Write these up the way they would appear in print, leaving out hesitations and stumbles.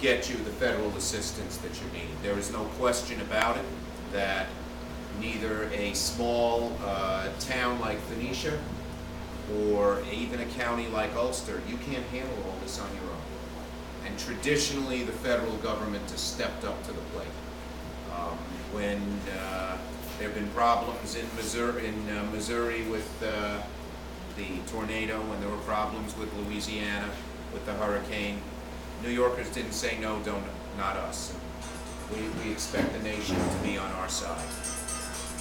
get you the federal assistance that you need. There is no question about it that neither a small town like Phoenicia or even a county like Ulster, you can't handle all this on your own. And traditionally, the federal government has stepped up to the plate. When there have been problems in Missouri with the tornado, when there were problems with Louisiana, with the hurricane, New Yorkers didn't say no, not us. We expect the nation to be on our side.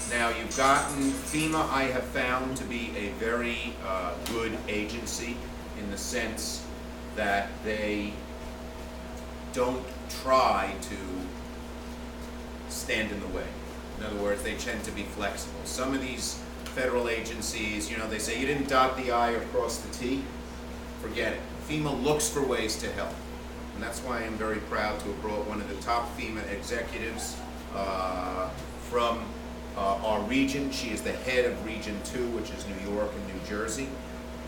Now, you've gotten FEMA, I have found to be a very good agency in the sense that they don't try to stand in the way. In other words, they tend to be flexible. Some of these federal agencies, they say you didn't dot the I or cross the T, forget it. FEMA looks for ways to help. And that's why I'm very proud to have brought one of the top FEMA executives from our region. She is the head of Region 2, which is New York and New Jersey.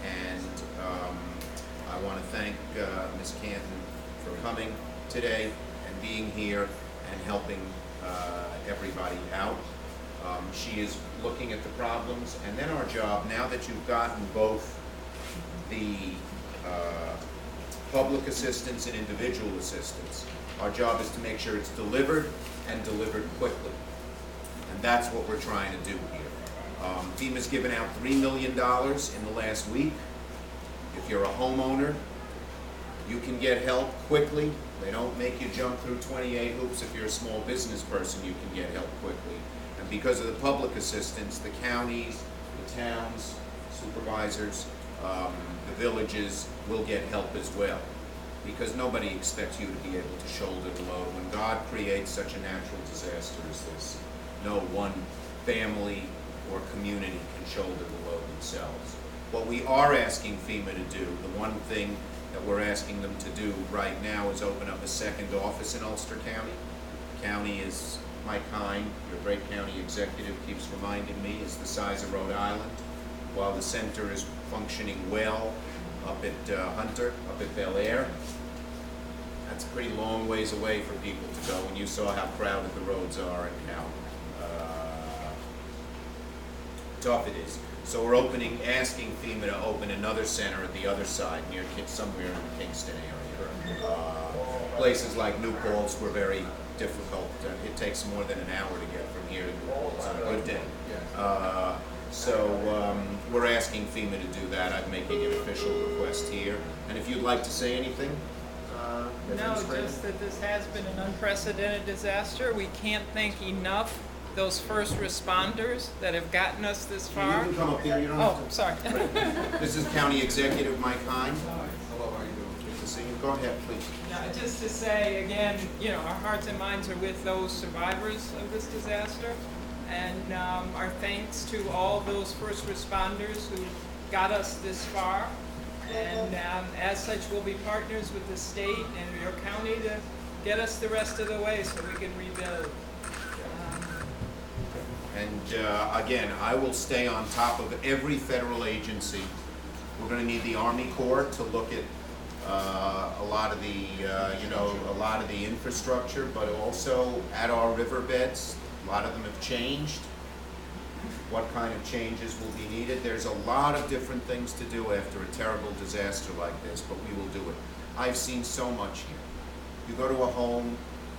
And I want to thank Ms. Canton for coming today and being here and helping everybody out. She is looking at the problems, and then our job, now that you've gotten both the public assistance and individual assistance, our job is to make sure it's delivered and delivered quickly. And that's what we're trying to do here. FEMA's given out $3 million in the last week. If you're a homeowner, you can get help quickly. They don't make you jump through 28 hoops. If you're a small business person, you can get help quickly. And because of the public assistance, the counties, the towns, supervisors, the villages will get help as well. Because nobody expects you to be able to shoulder the load. When God creates such a natural disaster as this, no one family or community can shoulder the load themselves. What we are asking FEMA to do, the one thing that we're asking them to do right now is open up a second office in Ulster County. The county is my kind, your great county executive keeps reminding me, is the size of Rhode Island. While the center is functioning well up at Hunter, up at Belleayre, that's a pretty long ways away for people to go, and you saw how crowded the roads are and how tough it is. So we're asking FEMA to open another center at the other side, somewhere in the Kingston area. Places like New Paltz were very difficult. It takes more than an hour to get from here to New Paltz on a good day. So we're asking FEMA to do that. I'm making an official request here. And if you'd like to say anything, no, just that this has been an unprecedented disaster. We can't thank enough those first responders that have gotten us this far. You can come up here. You don't have to. Sorry. This is County Executive Mike Hine. Hello, how are you doing? Good to see you. Go ahead, please. Yeah, just to say again, our hearts and minds are with those survivors of this disaster, and our thanks to all those first responders who got us this far. And as such, we'll be partners with the state and your county to get us the rest of the way so we can rebuild. And again, I will stay on top of every federal agency. We're going to need the Army Corps to look at a lot of the infrastructure, but also at our riverbeds. A lot of them have changed. What kind of changes will be needed? There's a lot of different things to do after a terrible disaster like this, but we will do it. I've seen so much here. You go to a home,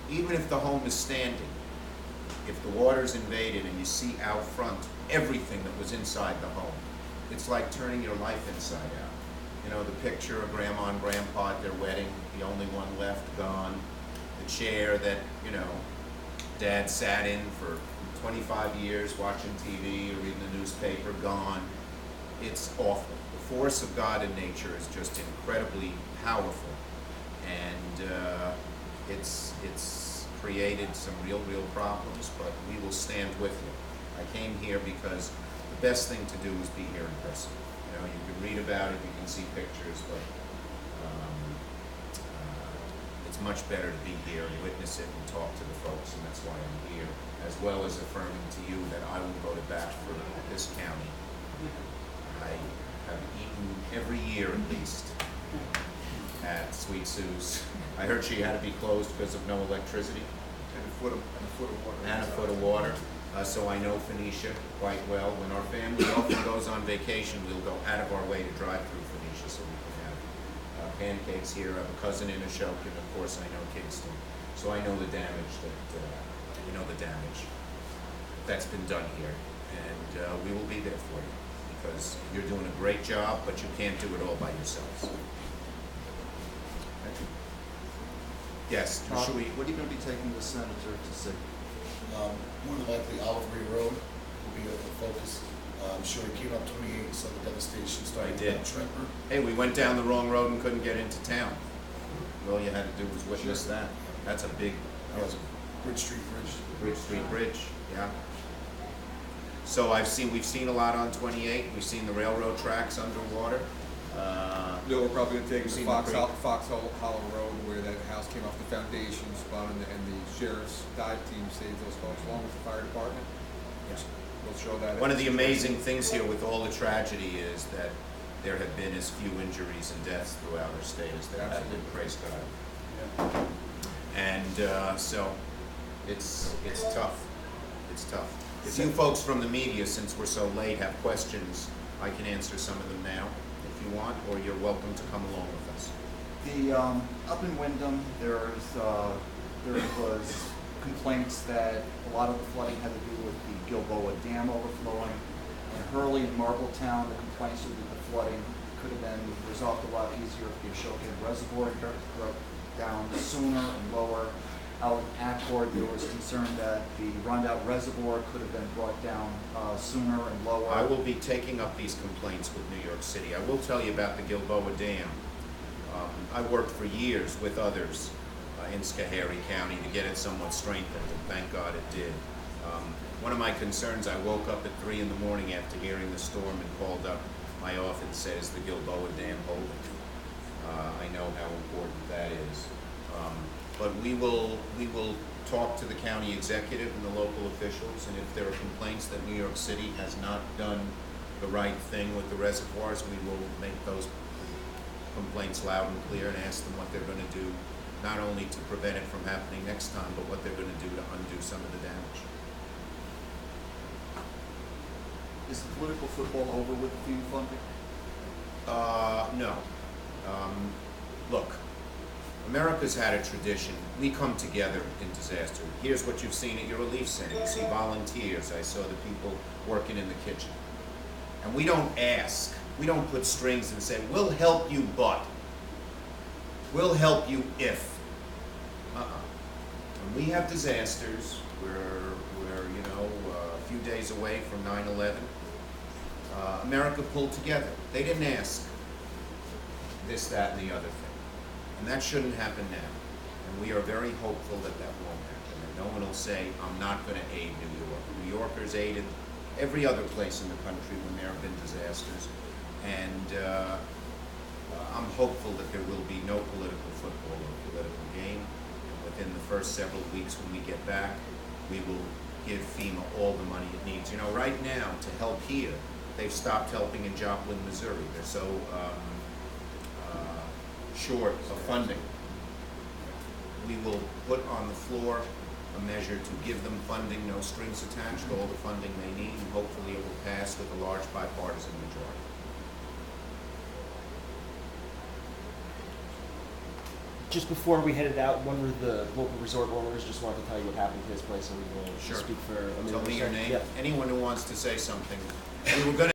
even if the home is standing, if the water's invaded and you see out front everything that was inside the home, it's like turning your life inside out. The picture of grandma and grandpa at their wedding, the only one left, gone. The chair that, dad sat in for 25 years watching TV or reading the newspaper, gone. It's awful. The force of God in nature is just incredibly powerful. And it's created some real problems, but we will stand with you. I came here because the best thing to do is be here in person. You can read about it, you can see pictures, but it's much better to be here and witness it and talk to the folks, and that's why I'm here, as well as affirming to you that I will go to bat for this county. I have eaten every year at least at Sweet Sue's. I heard she had to be closed because of no electricity And a foot of water. and a foot of water. So I know Phoenicia quite well. When our family often goes on vacation, we'll go out of our way to drive through Phoenicia so we can have pancakes here. I have a cousin in Ashoka, and of course I know Kingston. So I know the damage that's been done here. And we will be there for you because you're doing a great job, but you can't do it all by yourselves. Thank you. Yes, should we? What are you going to be taking the senator to see? More than likely Olivery Road will be a focus. I'm sure he came up 28 and saw the devastation starting did. with Tremper. Hey, we went down the wrong road and couldn't get into town. All you had to do was witness that. That's a big, That was a Bridge Street Bridge. Bridge Street Bridge, yeah. So we've seen a lot on 28. We've seen the railroad tracks underwater. No, we're probably going to take Seen the the creek. Fox Hollow Road where that house came off the foundation spot and the sheriff's dive team saved those folks along with the fire department. We'll show that. One of the amazing things here with all the tragedy is that there have been as few injuries and deaths throughout our state as there have been, praise God. And so it's tough. It's tough. If you folks from the media, since we're so late, have questions, I can answer some of them now if you want, or you're welcome to come along with us. The, up in Wyndham, there was complaints that a lot of the flooding had to do with the Gilboa Dam overflowing. In Hurley and Marbletown, the complaints were that the flooding could have been resolved a lot easier if the Ashoka Reservoir broke down sooner and lower. Out in Accord, there was concern that the Rondout Reservoir could have been brought down sooner and lower. I will be taking up these complaints with New York City. I will tell you about the Gilboa Dam. I worked for years with others in Schoharie County to get it somewhat strengthened, and thank God it did. One of my concerns, I woke up at 3 in the morning after hearing the storm and called up my office, says the Gilboa Dam holding. I know how important that is. But we will talk to the county executive and the local officials, and if there are complaints that New York City has not done the right thing with the reservoirs, we will make those complaints loud and clear and ask them what they're going to do, not only to prevent it from happening next time, but what they're going to do to undo some of the damage. Is the political football over with the FEMA funding? No. Look, America's had a tradition. We come together in disaster. Here's what you've seen at your relief center. You see volunteers. I saw the people working in the kitchen. And we don't ask. We don't put strings and say, we'll help you, but. We'll help you if. When we have disasters, we're a few days away from 9/11. America pulled together. They didn't ask this, that, and the other thing. And that shouldn't happen now. And we are very hopeful that that won't happen. And no one will say, I'm not going to aid New York. New Yorkers aided every other place in the country when there have been disasters. And I'm hopeful that there will be no political football or political game. And within the first several weeks when we get back, we will give FEMA all the money it needs. You know, right now, to help here, they've stopped helping in Joplin, Missouri. They're so short of funding. We will put on the floor a measure to give them funding, no strings attached, all the funding they need, and hopefully it will pass with a large bipartisan majority. Just before we headed out, one of the local resort owners just wanted to tell you what happened to his place, and we will Sure. speak for a minute. Tell or me so. your name. Yeah. Anyone who wants to say something. We were going to